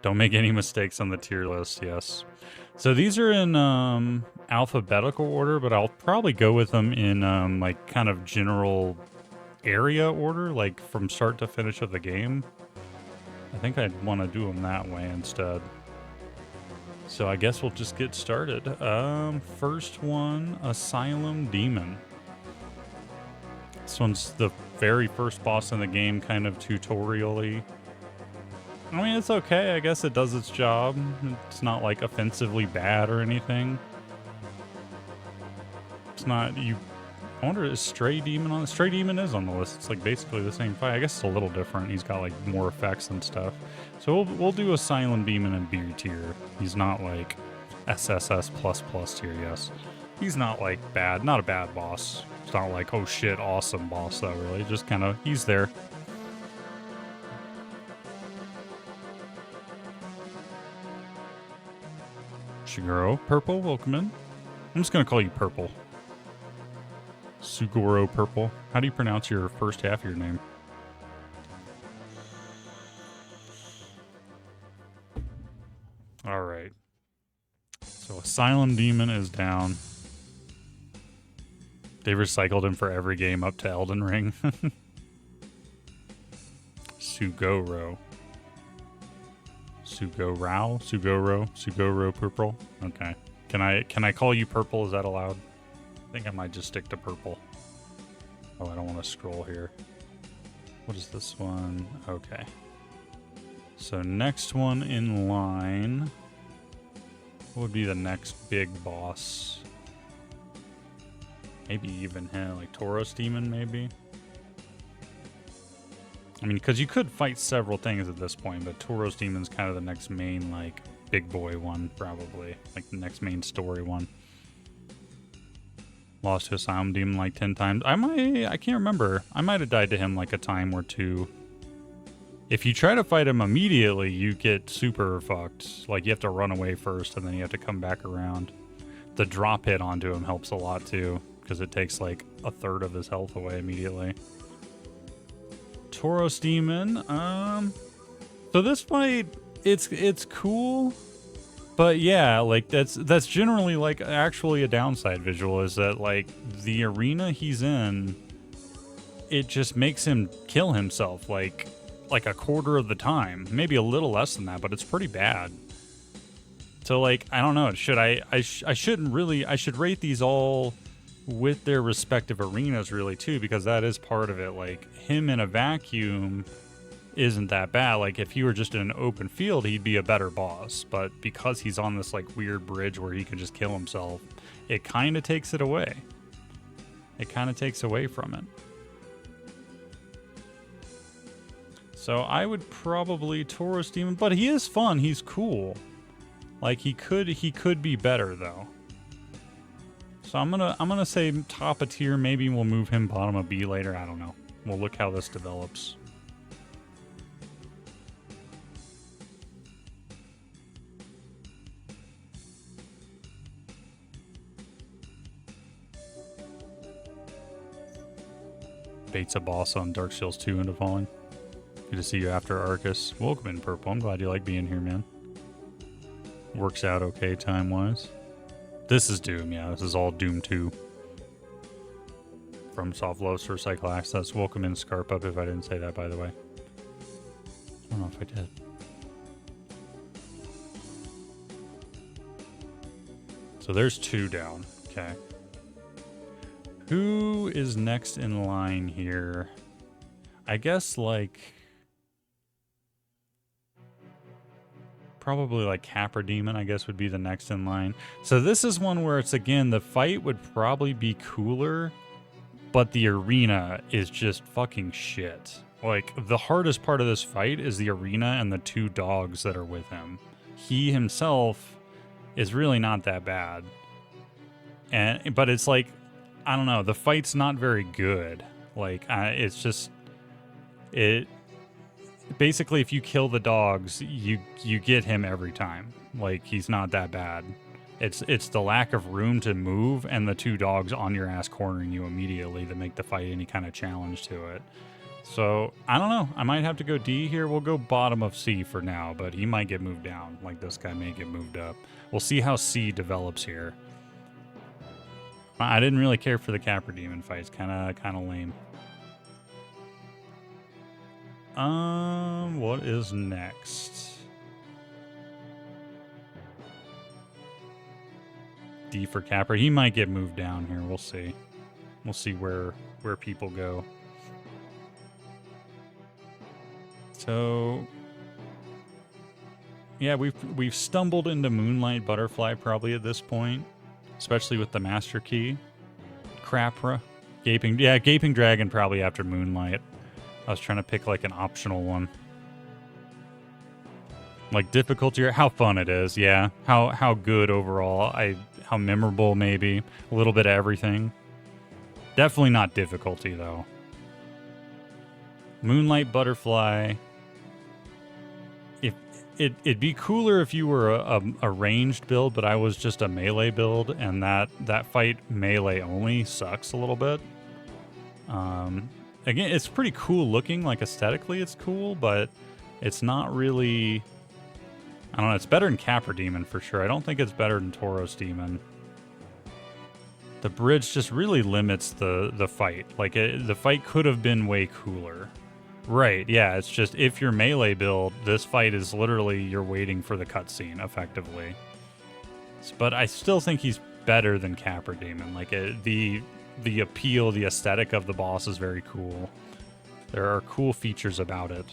Don't make any mistakes on the tier list, yes. So these are in alphabetical order, but I'll probably go with them in like kind of general area order, like from start to finish of the game. I think I'd want to do them that way instead. So I guess we'll just get started. First one, Asylum Demon. This one's the very first boss in the game, kind of tutorial-y. I mean, it's okay. I guess it does its job. It's not, like, offensively bad or anything. It's not... I wonder, is Stray Demon on... Stray Demon is on the list. It's, like, basically the same fight. I guess it's a little different. He's got, like, more effects and stuff. So we'll do Asylum Demon in B tier. He's not, like, SSS++ tier, yes. He's not, like, bad. Not a bad boss. It's not like, oh shit, awesome boss, though, really. Just kind of... He's there. Suguro. Purple, welcome in. I'm just going to call you Purple. Suguro Purple. How do you pronounce your first half of your name? Alright. So Asylum Demon is down. They recycled him for every game up to Elden Ring. Suguro. Suguro Purple. Okay. Can I call you Purple? Is that allowed? I think I might just stick to Purple. Oh, I don't want to scroll here. What is this one? Okay. So next one in line. What would be the next big boss? Maybe even him, like Tauros Demon, maybe? I mean, because you could fight several things at this point, but Tauros Demon's kind of the next main, like, big boy one, probably. Like, the next main story one. Lost to Asylum Demon like 10 times. I can't remember. I might have died to him like a time or two. If you try to fight him immediately, you get super fucked. Like, you have to run away first, and then you have to come back around. The drop hit onto him helps a lot, too, because it takes, like, a third of his health away immediately. Tauros Demon. So this fight, it's cool, but yeah, like that's generally like actually a downside visual is that like the arena he's in, it just makes him kill himself like a quarter of the time, maybe a little less than that, but it's pretty bad. So like I don't know, should I should rate these all with their respective arenas really too, because that is part of it. Like him in a vacuum isn't that bad. Like if he were just in an open field, he'd be a better boss, but because he's on this like weird bridge where he can just kill himself, it kind of takes it away. It kind of takes away from it. So I would probably Tauros Demon, but he is fun, he's cool. Like he could be better though. So I'm gonna say top a tier. Maybe we'll move him bottom of B later. I don't know. We'll look how this develops. Bates a boss on Dark Souls 2 into Falling. Good to see you after Arcus. Welcome in, Purple. I'm glad you like being here, man. Works out okay time-wise. This is Doom, yeah. This is all Doom 2. From Soft Loves for Cycle Access. Welcome in, Scarp Up, if I didn't say that, by the way. I don't know if I did. So there's 2 down. Okay. Who is next in line here? I guess, like... probably like Capra Demon, I guess, would be the next in line. So this is one where it's, again, the fight would probably be cooler, but the arena is just fucking shit. Like, the hardest part of this fight is the arena and the 2 dogs that are with him. He himself is really not that bad. But it's like, I don't know, the fight's not very good. Like, it's just... Basically, if you kill the dogs, you get him every time. Like, he's not that bad. It's the lack of room to move and the 2 dogs on your ass cornering you immediately that make the fight any kind of challenge to it. So, I don't know. I might have to go D here. We'll go bottom of C for now, but he might get moved down. Like, this guy may get moved up. We'll see how C develops here. I didn't really care for the Capra Demon fights. Kind of lame. What is next? D for Capra. He might get moved down here. We'll see. We'll see where people go. So, yeah, we've stumbled into Moonlight Butterfly probably at this point, especially with the Master Key. Capra, Gaping Dragon probably after Moonlight. I was trying to pick like an optional one. Like difficulty or how fun it is, yeah. How good overall. How memorable maybe. A little bit of everything. Definitely not difficulty though. Moonlight Butterfly. If it'd be cooler if you were a ranged build, but I was just a melee build, and that fight melee only sucks a little bit. Again, it's pretty cool looking, like aesthetically it's cool, but it's not really... I don't know, it's better than Capra Demon for sure. I don't think it's better than Tauros Demon. The bridge just really limits the fight. Like, the fight could have been way cooler. Right, yeah, it's just if you're melee build, this fight is literally you're waiting for the cutscene, effectively. But I still think he's better than Capra Demon. Like, the appeal, the aesthetic of the boss is very cool. There are cool features about it.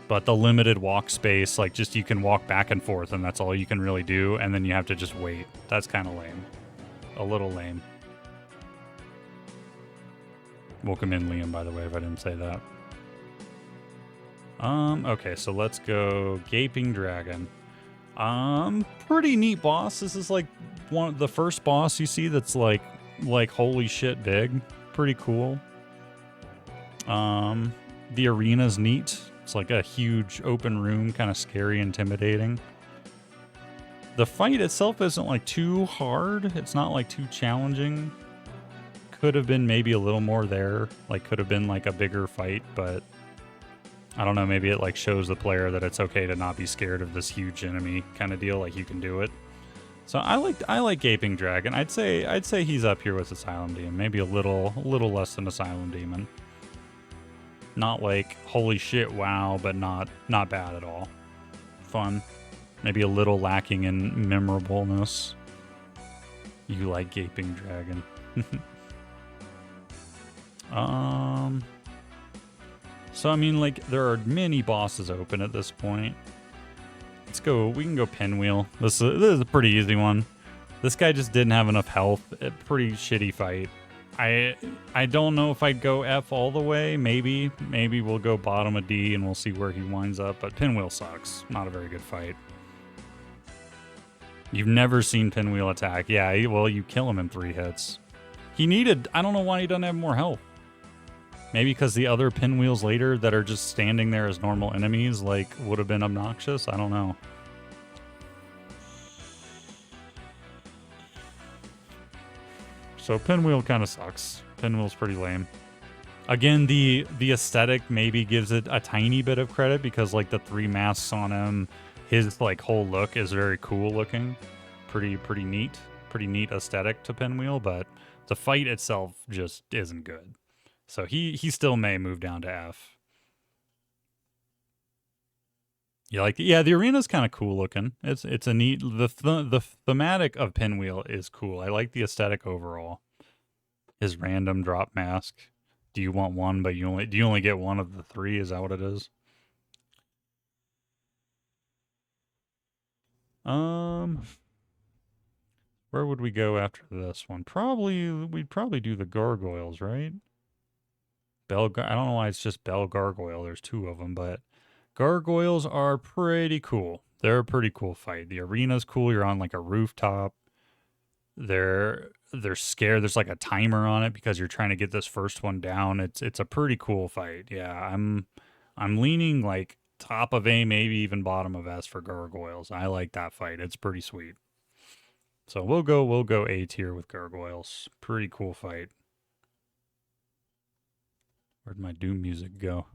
But the limited walk space, like just you can walk back and forth and that's all you can really do, and then you have to just wait. That's kind of lame. A little lame. Welcome in, Liam, by the way, if I didn't say that. Okay, so let's go Gaping Dragon. Pretty neat boss. This is like the first boss you see that's like holy shit big. Pretty cool. The arena's neat. It's like a huge open room, kind of scary, intimidating. The fight itself isn't like too hard. It's not like too challenging. Could have been maybe a little more there. Like could have been like a bigger fight, but I don't know, maybe it like shows the player that it's okay to not be scared of this huge enemy kind of deal, like you can do it. So I like Gaping Dragon. I'd say he's up here with Asylum Demon, maybe a little less than Asylum Demon. Not like holy shit wow, but not bad at all. Fun. Maybe a little lacking in memorableness. You like Gaping Dragon. So I mean, like, there are many bosses open at this point. Let's go. We can go Pinwheel. This is a pretty easy one. This guy just didn't have enough health. A pretty shitty fight. I don't know if I'd go F all the way. Maybe we'll go bottom of D and we'll see where he winds up. But Pinwheel sucks. Not a very good fight. You've never seen Pinwheel attack. Yeah, well, you kill him in 3 hits. He needed... I don't know why he doesn't have more health. Maybe because the other Pinwheels later that are just standing there as normal enemies, like, would have been obnoxious? I don't know. So Pinwheel kind of sucks. Pinwheel's pretty lame. Again, the aesthetic maybe gives it a tiny bit of credit because, like, the 3 masks on him, his, like, whole look is very cool looking. Pretty neat. Pretty neat aesthetic to Pinwheel, but the fight itself just isn't good. So he still may move down to F. You like yeah, the arena's kind of cool looking. It's a neat the thematic of Pinwheel is cool. I like the aesthetic overall. His random drop mask. Do you want one, but you only get one of the 3? Is that what it is? Where would we go after this one? We'd probably do the gargoyles, right? I don't know why it's just Bell Gargoyle. There's 2 of them, but gargoyles are pretty cool. They're a pretty cool fight. The arena's cool. You're on like a rooftop. They're scared. There's like a timer on it because you're trying to get this first one down. It's a pretty cool fight. Yeah, I'm leaning like top of A, maybe even bottom of S for gargoyles. I like that fight. It's pretty sweet. So we'll go A tier with gargoyles. Pretty cool fight. Where'd my Doom music go?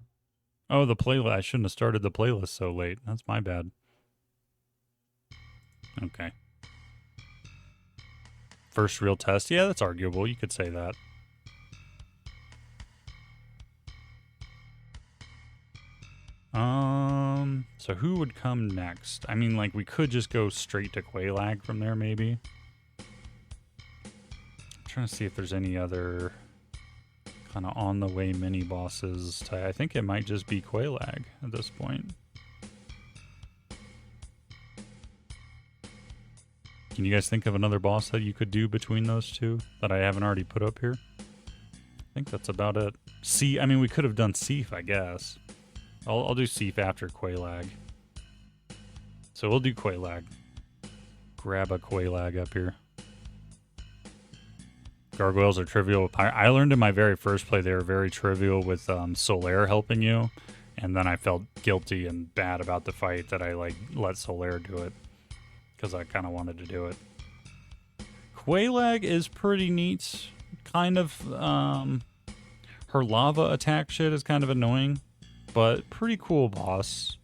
Oh, the playlist. I shouldn't have started the playlist so late. That's my bad. Okay. First real test. Yeah, that's arguable. You could say that. So who would come next? I mean, like, we could just go straight to Quelaag from there, maybe. I'm trying to see if there's any other kind of on-the-way mini-bosses. I think it might just be Quelaag at this point. Can you guys think of another boss that you could do between those two that I haven't already put up here? I think that's about it. I mean, we could have done Seif, I guess. I'll do Seif after Quelaag. So we'll do Quelaag. Grab a Quelaag up here. Gargoyles are trivial. I learned in my very first play they were very trivial with Solaire helping you. And then I felt guilty and bad about the fight that I let Solaire do it. Because I kind of wanted to do it. Quelaag is pretty neat. Kind of, her lava attack shit is kind of annoying. But pretty cool boss.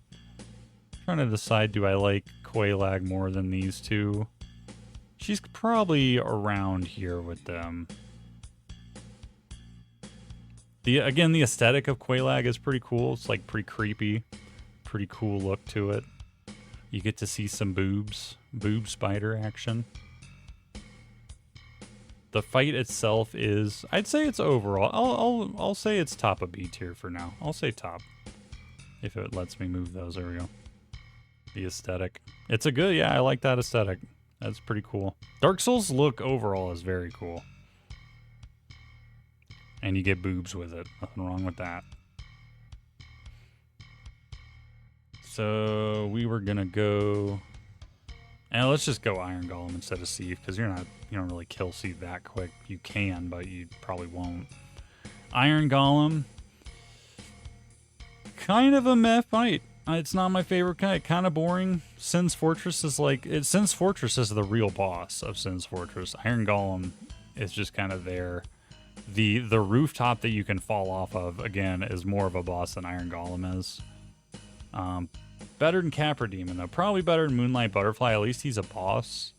Trying to decide, do I like Quelaag more than these two? She's probably around here with them. Again, the aesthetic of Quelaag is pretty cool. It's like pretty creepy. Pretty cool look to it. You get to see some boobs. Boob spider action. The fight itself is, I'd say it's overall. I'll say it's top of B tier for now. I'll say top. If it lets me move those, there we go. The aesthetic. It's a good, yeah, I like that aesthetic. That's pretty cool. Dark Souls look overall is very cool. And you get boobs with it. Nothing wrong with that. So we were gonna go, and let's just go Iron Golem instead of Seif, because you don't really kill Seif that quick. You can, but you probably won't. Iron Golem, kind of a meh fight. It's not my favorite kind. Kind of boring. Sin's Fortress is Sin's Fortress is the real boss of Sin's Fortress. Iron Golem is just kind of there. The rooftop that you can fall off of, again, is more of a boss than Iron Golem is. Better than Capra Demon, though. Probably better than Moonlight Butterfly. At least he's a boss.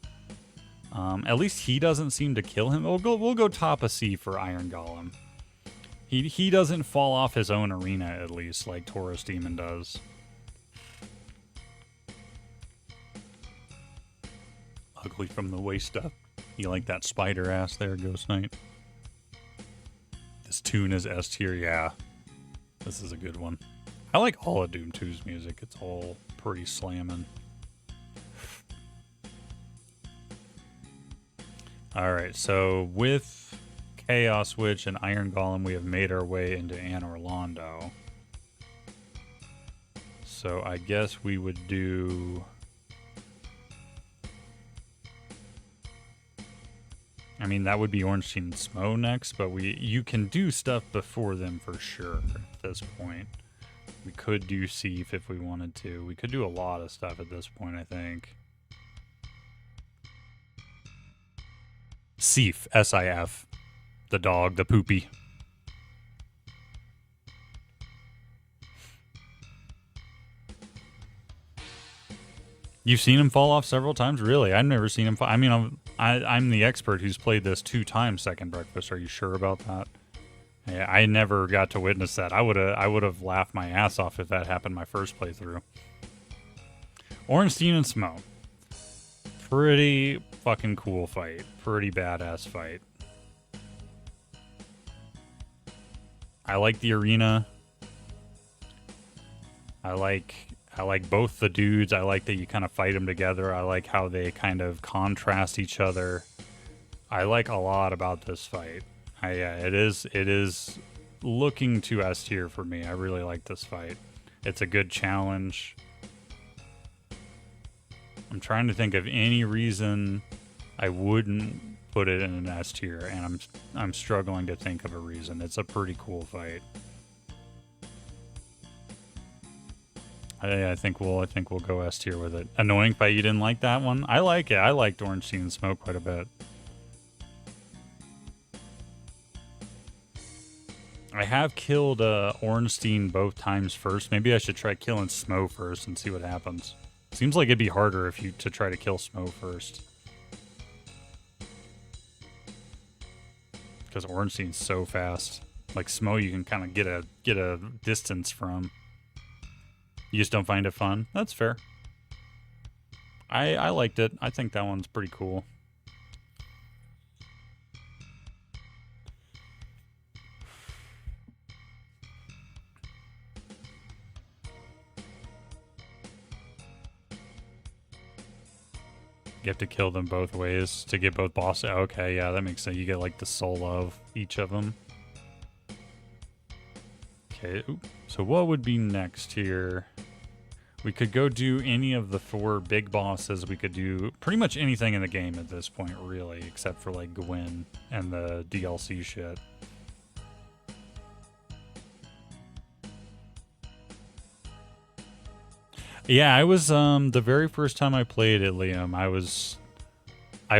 At least he doesn't seem to kill him. We'll go top of C for Iron Golem. He doesn't fall off his own arena, at least, like Taurus Demon does. Ugly from the waist up. You like that spider ass there, Ghost Knight? This tune is S tier, yeah. This is a good one. I like all of Doom 2's music. It's all pretty slamming. Alright, so with Chaos Witch and Iron Golem, we have made our way into Anor Londo. So I guess we would do... I mean, that would be Ornstein and Smough next, but you can do stuff before them for sure at this point. We could do Seif if we wanted to. We could do a lot of stuff at this point, I think. Seif, S-I-F. The dog, the poopy. You've seen him fall off several times? Really? I've never seen him fall. I mean, I'm the expert who's played this 2 times Second Breakfast. Are you sure about that? I never got to witness that. I would have laughed my ass off if that happened my first playthrough. Ornstein and Smough. Pretty fucking cool fight. Pretty badass fight. I like the arena. I like both the dudes. I like that you kind of fight them together. I like how they kind of contrast each other. I like a lot about this fight. Yeah, it is looking to S tier for me. I really like this fight. It's a good challenge. I'm trying to think of any reason I wouldn't put it in an S tier, and I'm struggling to think of a reason. It's a pretty cool fight. I think we'll go S tier with it. Annoying fight, you didn't like that one? I like it. I liked Ornstein and Smoke quite a bit. I have killed Ornstein both times first. Maybe I should try killing Smo first and see what happens. Seems like it'd be harder if you to try to kill Smo first. Because Ornstein's so fast. Like Smo you can kind of get a distance from. You just don't find it fun? That's fair. I liked it. I think that one's pretty cool. You have to kill them both ways to get both bosses. Okay, yeah, that makes sense. You get like the soul of each of them. Okay, so what would be next here? We could go do any of the 4 big bosses. We could do pretty much anything in the game at this point, really, except for like Gwyn and the DLC shit. Yeah, I was the very first time I played it, Liam, I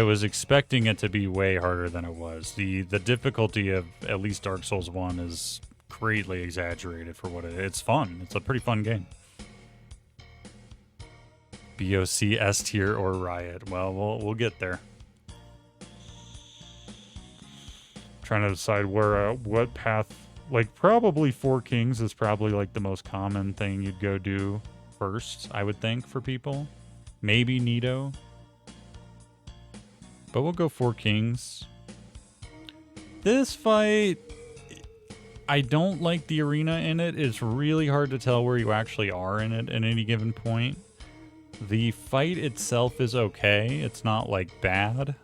was expecting it to be way harder than it was. The difficulty of at least Dark Souls 1 is greatly exaggerated for what it is. It's fun. It's a pretty fun game. BOC, S tier, or Riot. Well, we'll get there. Trying to decide where what path. Like probably Four Kings is probably like the most common thing you'd go do first, I would think, for people. Maybe Nito. But we'll go Four Kings. This fight, I don't like the arena in it. It's really hard to tell where you actually are in it at any given point. The fight itself is okay. It's not like bad.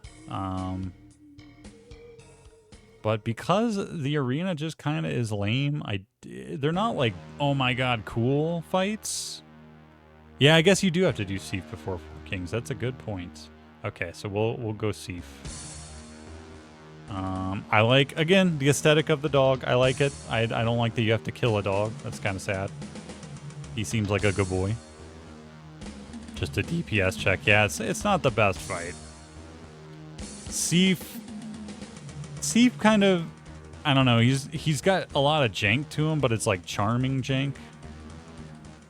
But because the arena just kind of is lame, they're not like, oh my god, cool fights. Yeah, I guess you do have to do Seif before Four Kings. That's a good point. Okay, so we'll go Seif. I like, again, the aesthetic of the dog. I like it. I don't like that you have to kill a dog. That's kind of sad. He seems like a good boy. Just a DPS check. Yeah, it's not the best fight. Seif kind of, I don't know. He's got a lot of jank to him, but it's like charming jank.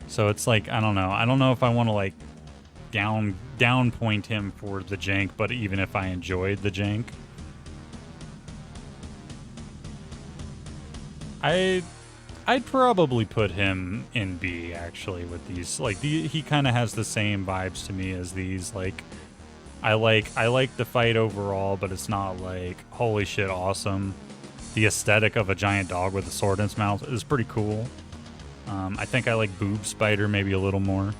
So it's like, I don't know. I don't know if I want to like down point him for the jank, but even if I enjoyed the jank, I'd probably put him in B, actually, with these. Like, he kind of has the same vibes to me as these. Like, I like the fight overall, but it's not like, holy shit, awesome. The aesthetic of a giant dog with a sword in its mouth is pretty cool. I think I like Boob Spider maybe a little more.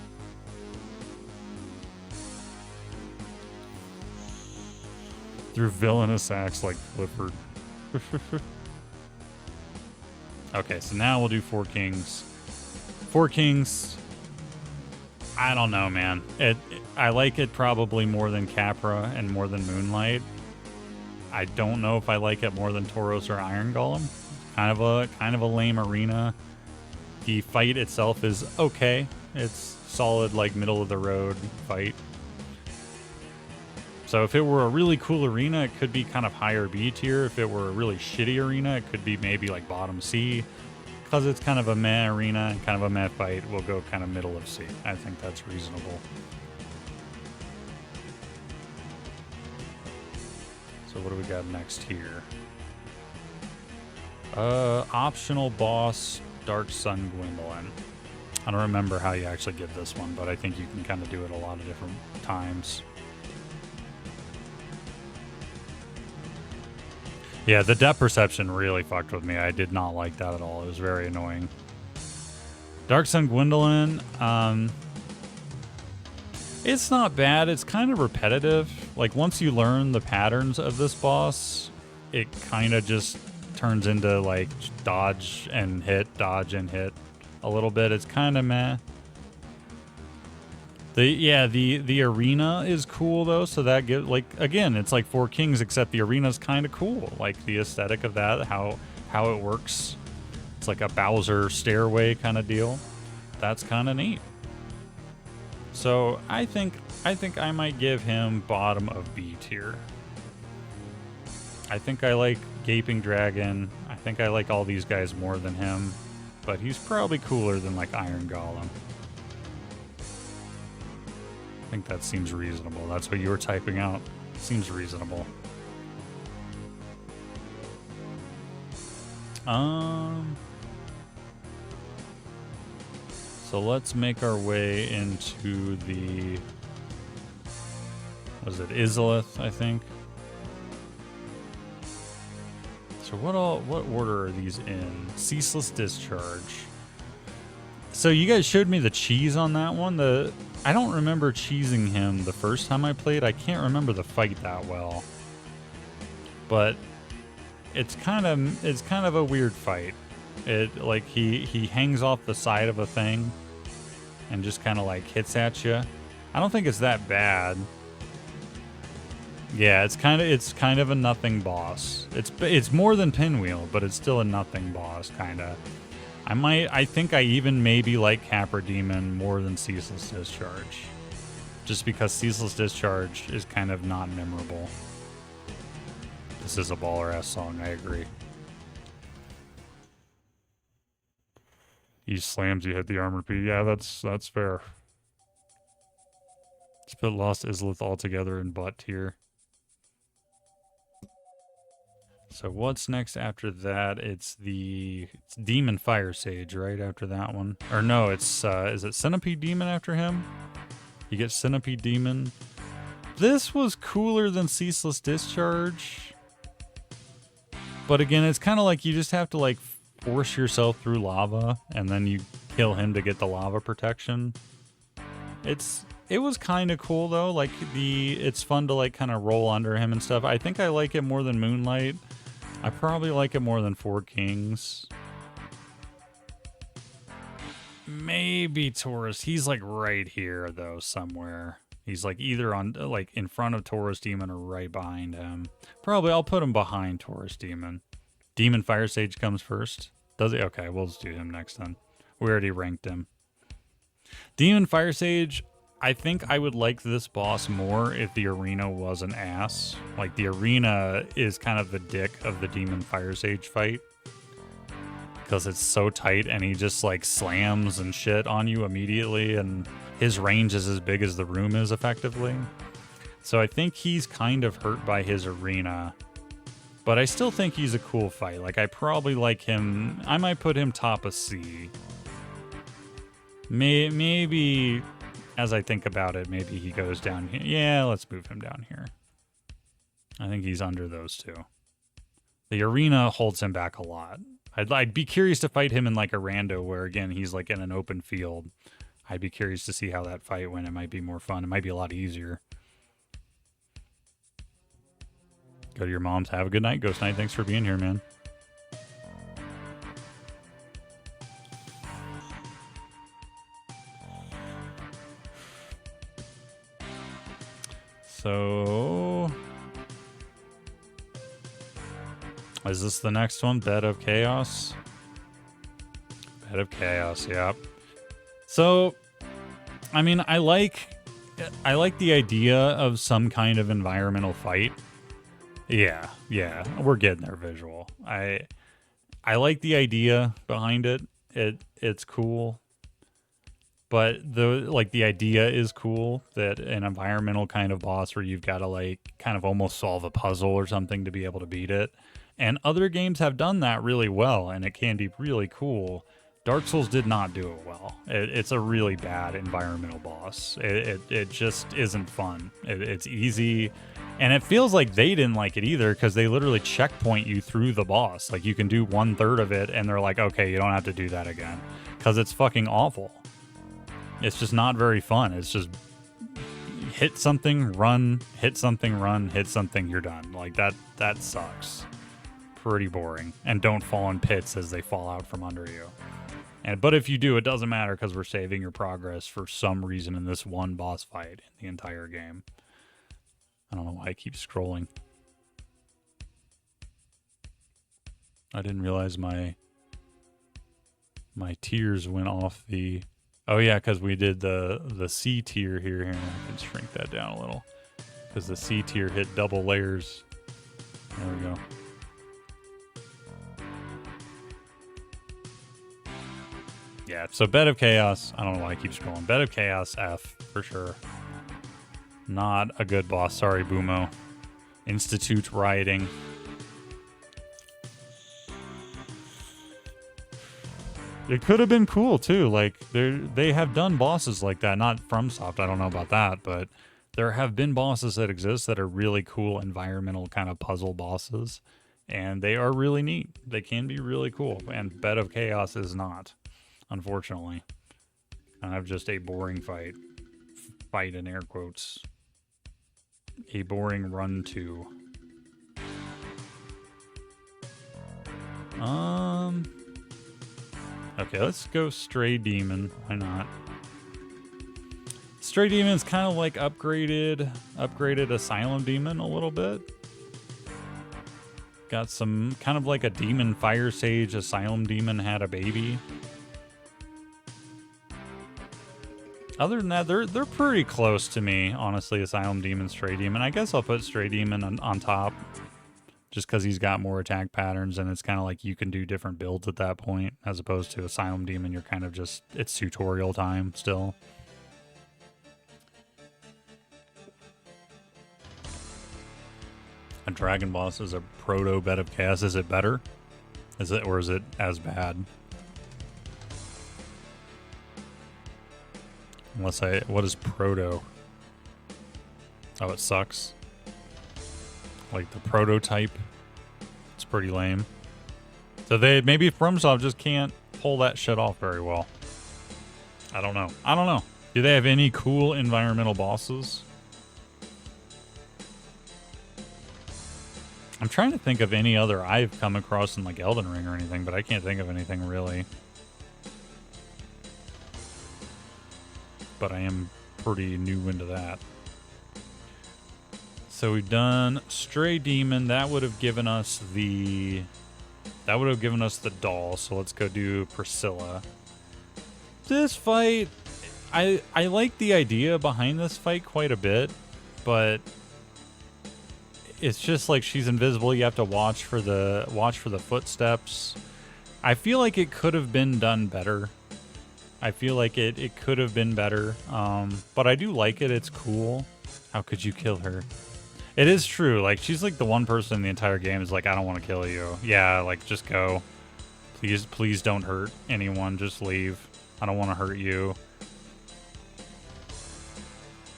Through villainous acts like Clifford. Okay, so now we'll do Four Kings. Four Kings, I don't know, man. I like it probably more than Capra and more than Moonlight. I don't know if I like it more than Tauros or Iron Golem. Kind of a lame arena. The fight itself is okay. It's solid, like middle of the road fight. So if it were a really cool arena, it could be kind of higher B tier. If it were a really shitty arena, it could be maybe like bottom C. Because it's kind of a meh arena and kind of a meh fight, we'll go kind of middle of C. I think that's reasonable. So what do we got next here? Optional boss, Dark Sun Gwendolyn. I don't remember how you actually get this one, but I think you can kind of do it a lot of different times. Yeah, the depth perception really fucked with me. I did not like that at all. It was very annoying. Dark Sun Gwendolyn, it's not bad. It's kind of repetitive. Like, once you learn the patterns of this boss, it kind of just turns into, like, dodge and hit a little bit. It's kind of meh. The arena is cool though, so that gives, like, again, it's like Four Kings, except the arena's kind of cool. Like the aesthetic of that, how it works. It's like a Bowser stairway kind of deal. That's kind of neat. So I think I might give him bottom of B tier. I think I like Gaping Dragon. I think I like all these guys more than him, but he's probably cooler than like Iron Golem. I think that seems reasonable. That's what you were typing out. Seems reasonable. So let's make our way into the, was it Izalith, I think? So what order are these in? Ceaseless Discharge. So you guys showed me the cheese on that one. I don't remember cheesing him the first time I played. I can't remember the fight that well. But it's kind of a weird fight. It like he hangs off the side of a thing and just kind of like hits at you. I don't think it's that bad. Yeah, it's kind of a nothing boss. It's more than Pinwheel, but it's still a nothing boss kind of. I think I even maybe like Capra Demon more than Ceaseless Discharge. Just because Ceaseless Discharge is kind of not memorable. This is a baller-ass song, I agree. He slams, you hit the armor P. Yeah, that's fair. Let's put Lost Izalith altogether in butt tier. So what's next after that? It's Demon Fire Sage, right after that one. Or no, it's, is it Centipede Demon after him? You get Centipede Demon. This was cooler than Ceaseless Discharge. But again, it's kind of like you just have to like force yourself through lava and then you kill him to get the lava protection. It was kind of cool though. Like it's fun to like kind of roll under him and stuff. I think I like it more than Moonlight. I probably like it more than Four Kings. Maybe Taurus. He's like right here though somewhere. He's like either on like in front of Taurus Demon or right behind him. Probably I'll put him behind Taurus Demon. Demon Fire Sage comes first. Does he? Okay, we'll just do him next then. We already ranked him. Demon Fire Sage, I think I would like this boss more if the arena was an ass. Like the arena is kind of the dick of the Demon Fire Sage fight. Because it's so tight and he just like slams and shit on you immediately and his range is as big as the room is effectively. So I think he's kind of hurt by his arena. But I still think he's a cool fight. Like I probably like him. I might put him top of C. Maybe as I think about it, maybe he goes down here. Yeah, let's move him down here. I think he's under those two. The arena holds him back a lot. I'd be curious to fight him in like a rando where again he's like in an open field. I'd be curious to see how that fight went. It might be more fun. It might be a lot easier. Go to your mom's. Have a good night, Ghost Knight. Thanks for being here, man. So, is this the next one? Bed of Chaos? Bed of Chaos, yep. So, I mean, I like the idea of some kind of environmental fight. Yeah, we're getting there, visual. I like the idea behind it. It's cool. But the idea is cool that an environmental kind of boss where you've got to like kind of almost solve a puzzle or something to be able to beat it. And other games have done that really well and it can be really cool. Dark Souls did not do it well. It's a really bad environmental boss. It just isn't fun. It's easy. And it feels like they didn't like it either because they literally checkpoint you through the boss. Like you can do 1/3 of it and they're like, okay, you don't have to do that again. Because it's fucking awful. It's just not very fun. It's just hit something, run, hit something, run, hit something, you're done. Like that sucks. Pretty boring. And don't fall in pits as they fall out from under you. But if you do, it doesn't matter because we're saving your progress for some reason in this one boss fight in the entire game. I don't know why I keep scrolling. I didn't realize my tears went off the Oh yeah, because we did the C tier here. Here, I can shrink that down a little. Because the C tier hit double layers. There we go. Yeah, so Bed of Chaos. I don't know why I keep scrolling. Bed of Chaos F for sure. Not a good boss. Sorry, Bumo. Institute rioting. It could have been cool too. Like they have done bosses like that. Not FromSoft. I don't know about that, but there have been bosses that exist that are really cool environmental kind of puzzle bosses, and they are really neat. They can be really cool. And Bed of Chaos is not, unfortunately. I have just a boring fight. Fight in air quotes. A boring run to. Okay, let's go Stray Demon. Why not? Stray Demon's kind of like upgraded Asylum Demon a little bit. Got some kind of like a Demon Fire Sage. Asylum Demon had a baby. Other than that, they're pretty close to me, honestly. Asylum Demon, Stray Demon. I guess I'll put Stray Demon on top. Just because he's got more attack patterns, and it's kind of like you can do different builds at that point, as opposed to Asylum Demon, you're kind of just, it's tutorial time still. A Dragon Boss is a proto Bed of Chaos. Is it better? Is it, or is it as bad? Unless what is proto? Oh, it sucks. Like the prototype. It's pretty lame. So maybe FromSoft just can't pull that shit off very well. I don't know. Do they have any cool environmental bosses? I'm trying to think of any other I've come across in like Elden Ring or anything, but I can't think of anything really. But I am pretty new into that. So we've done Stray Demon. That would have given us the doll. So let's go do Priscilla. This fight, I like the idea behind this fight quite a bit, but it's just like she's invisible. You have to watch for the footsteps. I feel like it could have been done better. I feel like it could have been better. But I do like it. It's cool. How could you kill her? It is true. Like, she's like the one person in the entire game is like, I don't want to kill you. Yeah, like, just go. Please don't hurt anyone. Just leave. I don't want to hurt you.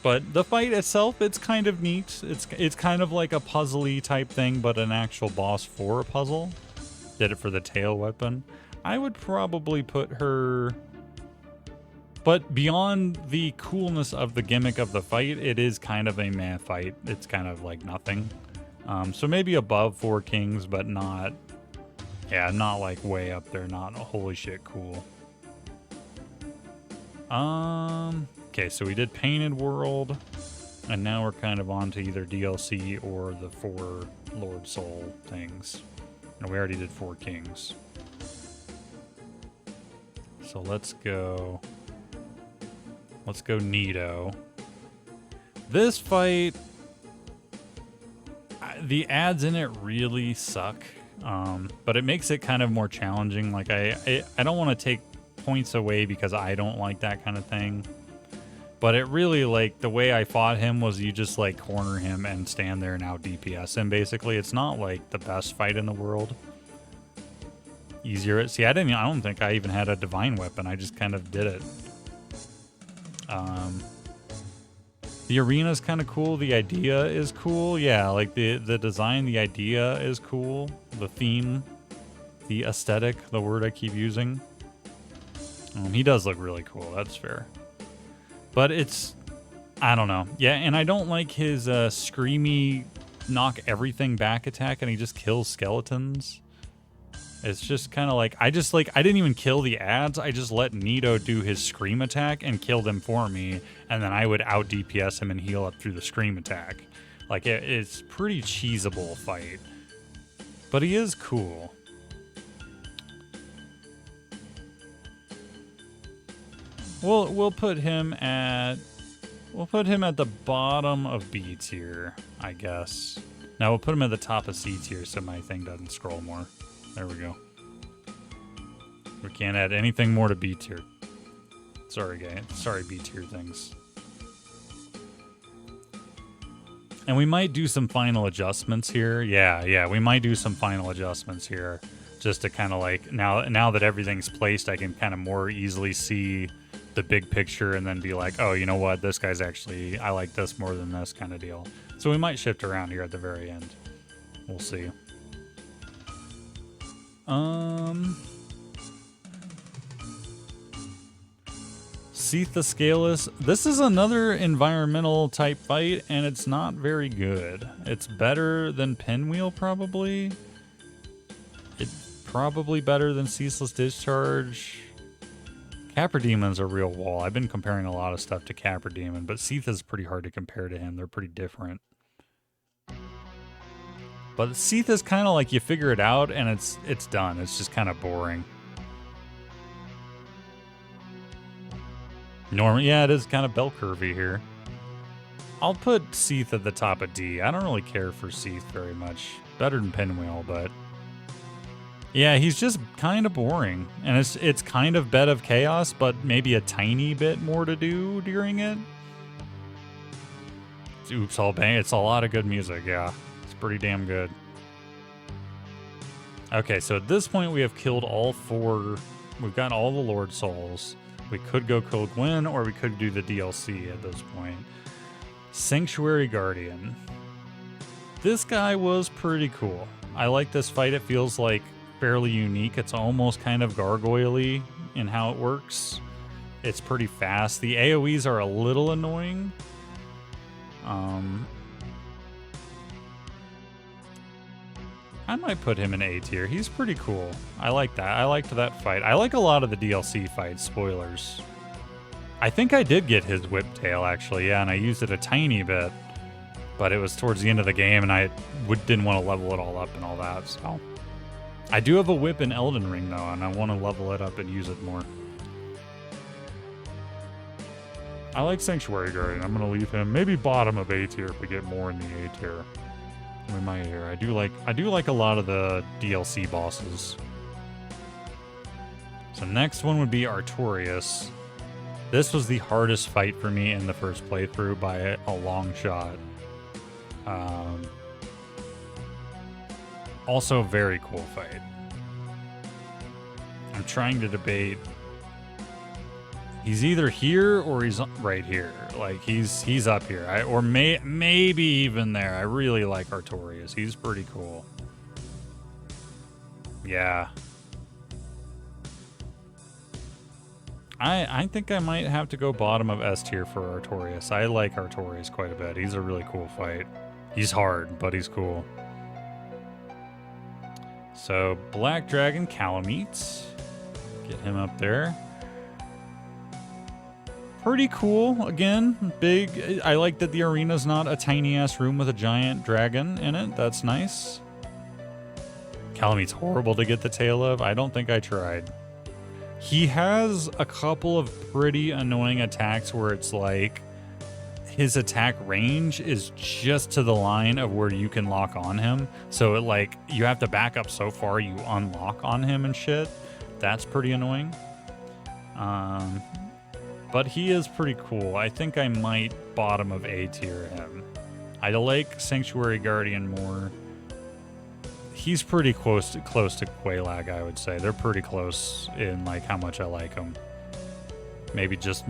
But the fight itself, it's kind of neat. It's kind of like a puzzly type thing, but an actual boss for a puzzle. Did it for the tail weapon. I would probably put her... But beyond the coolness of the gimmick of the fight, it is kind of a meh fight. It's kind of like nothing. So maybe above 4 Kings, but not... Yeah, not like way up there. Not holy shit cool. Okay, so we did Painted World. And now we're kind of on to either DLC or the 4 Lord Soul things. No, we already did 4 Kings. So let's go... Let's go Nito. This fight, the ads in it really suck, but it makes it kind of more challenging. Like I don't want to take points away because I don't like that kind of thing, but it really, like, the way I fought him was you just like corner him and stand there and out DPS him. Basically, it's not like the best fight in the world. Easier. See, I don't think I even had a divine weapon. I just kind of did it. The arena is kind of cool. The idea is cool. Yeah, like the design, the idea is cool. The theme, the aesthetic, the word I keep using. He does look really cool. That's fair. But it's, I don't know. Yeah, and I don't like his screamy knock everything back attack, and he just kills skeletons. It's just kind of like, I didn't even kill the ads. I just let Nito do his scream attack and kill them for me. And then I would out DPS him and heal up through the scream attack. Like, it's pretty cheesable fight. But he is cool. We'll put him at the bottom of B tier, I guess. Now we'll put him at the top of C tier so my thing doesn't scroll more. There we go. We can't add anything more to B tier. Sorry, guys. Sorry, B tier things. And we might do some final adjustments here. Yeah, we might do some final adjustments here. Just to kind of like, now that everything's placed, I can kind of more easily see the big picture and then be like, oh, you know what? This guy's actually, I like this more than this kind of deal. So we might shift around here at the very end. We'll see. Seath the Scaleless. This is another environmental type fight, and it's not very good. It's better than Pinwheel, probably. It's probably better than Ceaseless Discharge. Capra Demon's a real wall. I've been comparing a lot of stuff to Capra Demon, but Seath is pretty hard to compare to him. They're pretty different. But Seath is kind of like you figure it out, and it's done. It's just kind of boring. Yeah, it is kind of bell curvy here. I'll put Seath at the top of D. I don't really care for Seath very much. Better than Pinwheel, but yeah, he's just kind of boring. And it's kind of Bed of Chaos, but maybe a tiny bit more to do during it. Oops, all bang. It's a lot of good music, yeah. It's pretty damn good. Okay, so at this point we have killed all 4. We've got all the Lord Souls. We could go kill Gwyn, or we could do the DLC at this point. Sanctuary Guardian. This guy was pretty cool. I like this fight. It feels like fairly unique. It's almost kind of gargoyle-y in how it works. It's pretty fast. The AoEs are a little annoying. I might put him in A tier. He's pretty cool. I like that. I liked that fight. I like a lot of the DLC fights. Spoilers. I think I did get his Whiptail, actually. Yeah, and I used it a tiny bit. But it was towards the end of the game, and I didn't want to level it all up and all that, so. I do have a whip in Elden Ring, though, and I want to level it up and use it more. I like Sanctuary Guardian. I'm going to leave him maybe bottom of A tier if we get more in the A tier. We might here. I do like a lot of the DLC bosses. So next one would be Artorias. This was the hardest fight for me in the first playthrough by a long shot. Also a very cool fight. I'm trying to debate. He's either here or he's right here. Like he's up here. Or maybe even there. I really like Artorias. He's pretty cool. Yeah. I think I might have to go bottom of S tier for Artorias. I like Artorias quite a bit. He's a really cool fight. He's hard, but he's cool. So Black Dragon Calamite. Get him up there. Pretty cool. Again, big. I like that the arena's not a tiny-ass room with a giant dragon in it. That's nice. Calamite's horrible to get the tail of. I don't think I tried. He has a couple of pretty annoying attacks where it's like his attack range is just to the line of where you can lock on him. So it like you have to back up so far you unlock on him and shit. That's pretty annoying. But he is pretty cool. I think I might bottom of A tier him. I like Sanctuary Guardian more. He's pretty close to Quelaag, I would say. They're pretty close in like how much I like him. Maybe just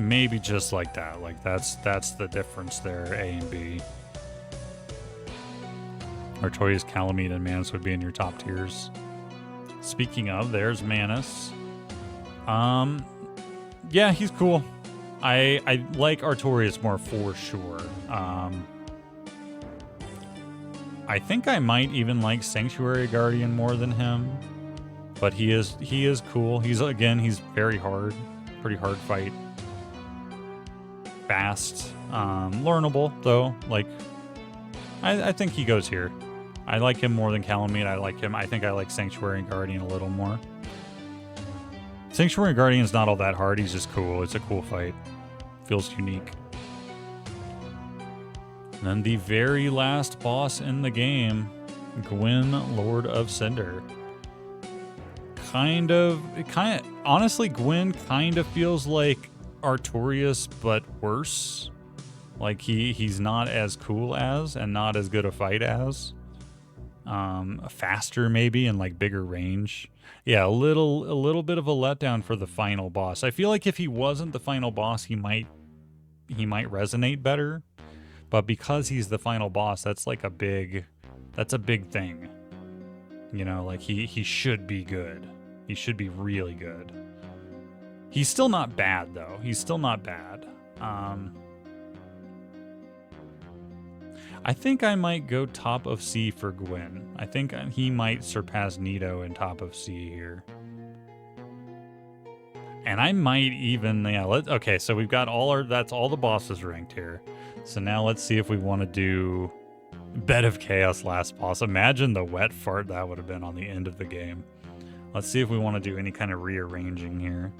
like that. Like that's the difference there, A and B. Artorias, Calamite, and Manus would be in your top tiers. Speaking of, there's Manus. Yeah, he's cool. I like Artorias more for sure. I think I might even like Sanctuary Guardian more than him, but he is cool. He's very hard, pretty hard fight. Fast, learnable though. Like, I think he goes here. I like him more than Calamite. I think I like Sanctuary Guardian a little more. Sanctuary Guardian's not all that hard. He's just cool. It's a cool fight. Feels unique. And then the very last boss in the game, Gwyn, Lord of Cinder. Honestly, Gwyn kind of feels like Artorias, but worse. Like he's not as cool as, and not as good a fight as. Faster maybe, and like bigger range. Yeah, a little bit of a letdown for the final boss. I feel like if he wasn't the final boss, he might resonate better. But because he's the final boss, that's a big thing. You know, like he should be good. He should be really good. He's still not bad though. He's still not bad. I think I might go top of C for Gwyn. I think he might surpass Nito in top of C here. And I might even, okay, so we've got that's all the bosses ranked here. So now let's see if we want to do Bed of Chaos last boss. Imagine the wet fart that would have been on the end of the game. Let's see if we want to do any kind of rearranging here.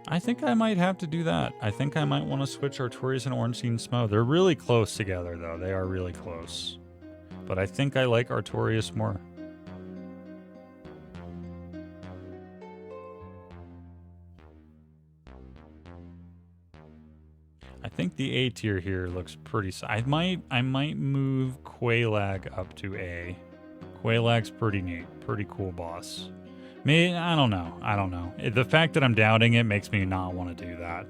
I think I might have to do that. I think I might want to switch Artorias and Ornstein Smo. They're really close together, though. They are really close. But I think I like Artorias more. I think the A tier here looks pretty... I might move Quelaag up to A. Quelaag's pretty neat. Pretty cool boss. I don't know. The fact that I'm doubting it makes me not want to do that.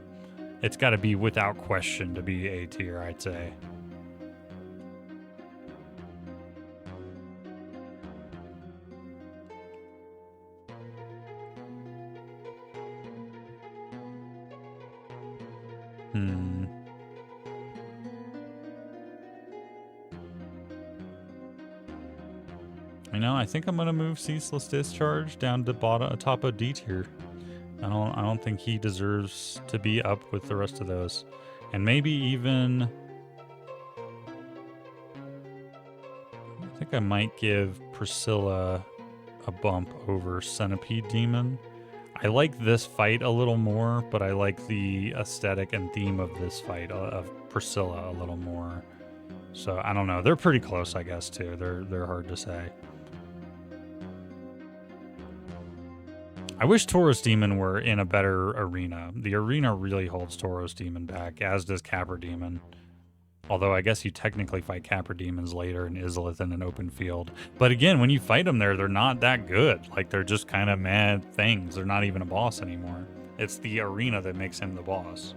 It's got to be without question to be A tier, I'd say. I think I'm gonna move Ceaseless Discharge down to top of D tier. I don't think he deserves to be up with the rest of those, and maybe even. I think I might give Priscilla a bump over Centipede Demon. I like this fight a little more, but I like the aesthetic and theme of this fight of Priscilla a little more. So I don't know. They're pretty close, I guess, too. They're hard to say. I wish Tauros Demon were in a better arena. The arena really holds Tauros Demon back, as does Capra Demon. Although I guess you technically fight Capra Demons later in Izalith in an open field. But again, when you fight them there, they're not that good. Like, they're just kind of mad things. They're not even a boss anymore. It's the arena that makes him the boss.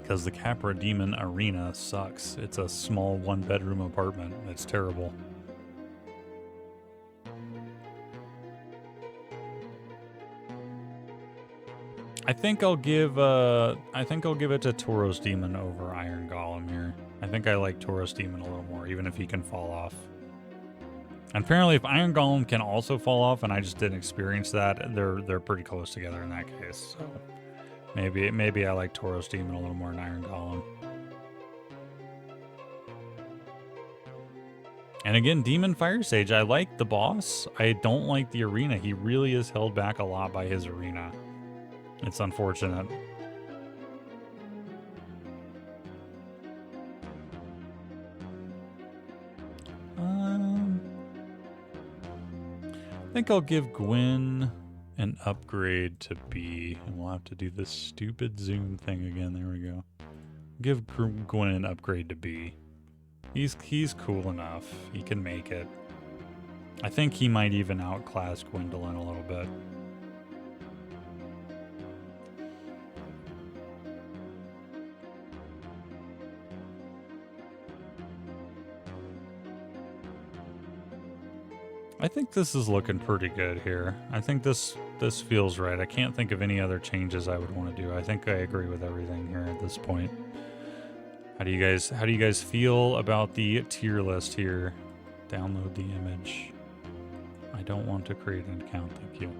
Because the Capra Demon arena sucks. It's a small one-bedroom apartment. It's terrible. I think I'll give it to Tauros Demon over Iron Golem here. I think I like Tauros Demon a little more, even if he can fall off. And apparently, if Iron Golem can also fall off, and I just didn't experience that, they're pretty close together in that case. So maybe I like Tauros Demon a little more than Iron Golem. And again, Demon Fire Sage, I like the boss. I don't like the arena. He really is held back a lot by his arena. It's unfortunate. I think I'll give Gwyn an upgrade to B. And we'll have to do this stupid zoom thing again. There we go. Give Gwyn an upgrade to B. He's cool enough. He can make it. I think he might even outclass Gwendolyn a little bit. I think this is looking pretty good here. I think this feels right. I can't think of any other changes I would want to do. I think I agree with everything here at this point. How do you guys feel about the tier list here? Download the image. I don't want to create an account, thank you.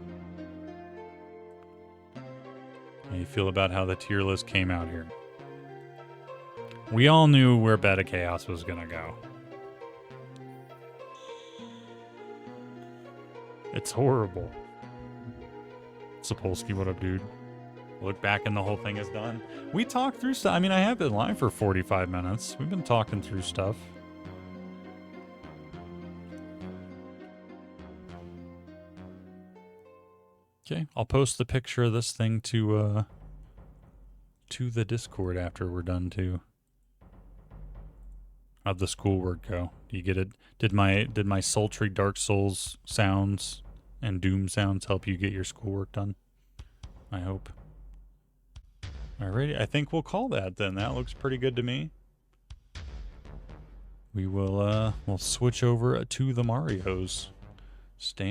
How do you feel about how the tier list came out here? We all knew where Beta Chaos was gonna go. It's horrible. Sapolsky, what up, dude? Look back and the whole thing is done. We talked through stuff. I mean, I have been live for 45 minutes. We've been talking through stuff. Okay, I'll post the picture of this thing to the Discord after we're done too. How'd the schoolwork go? Do you get it? Did my sultry Dark Souls sounds and Doom sounds help you get your schoolwork done? I hope. Alrighty, I think we'll call that then. That looks pretty good to me. We will we'll switch over to the Marios. Stand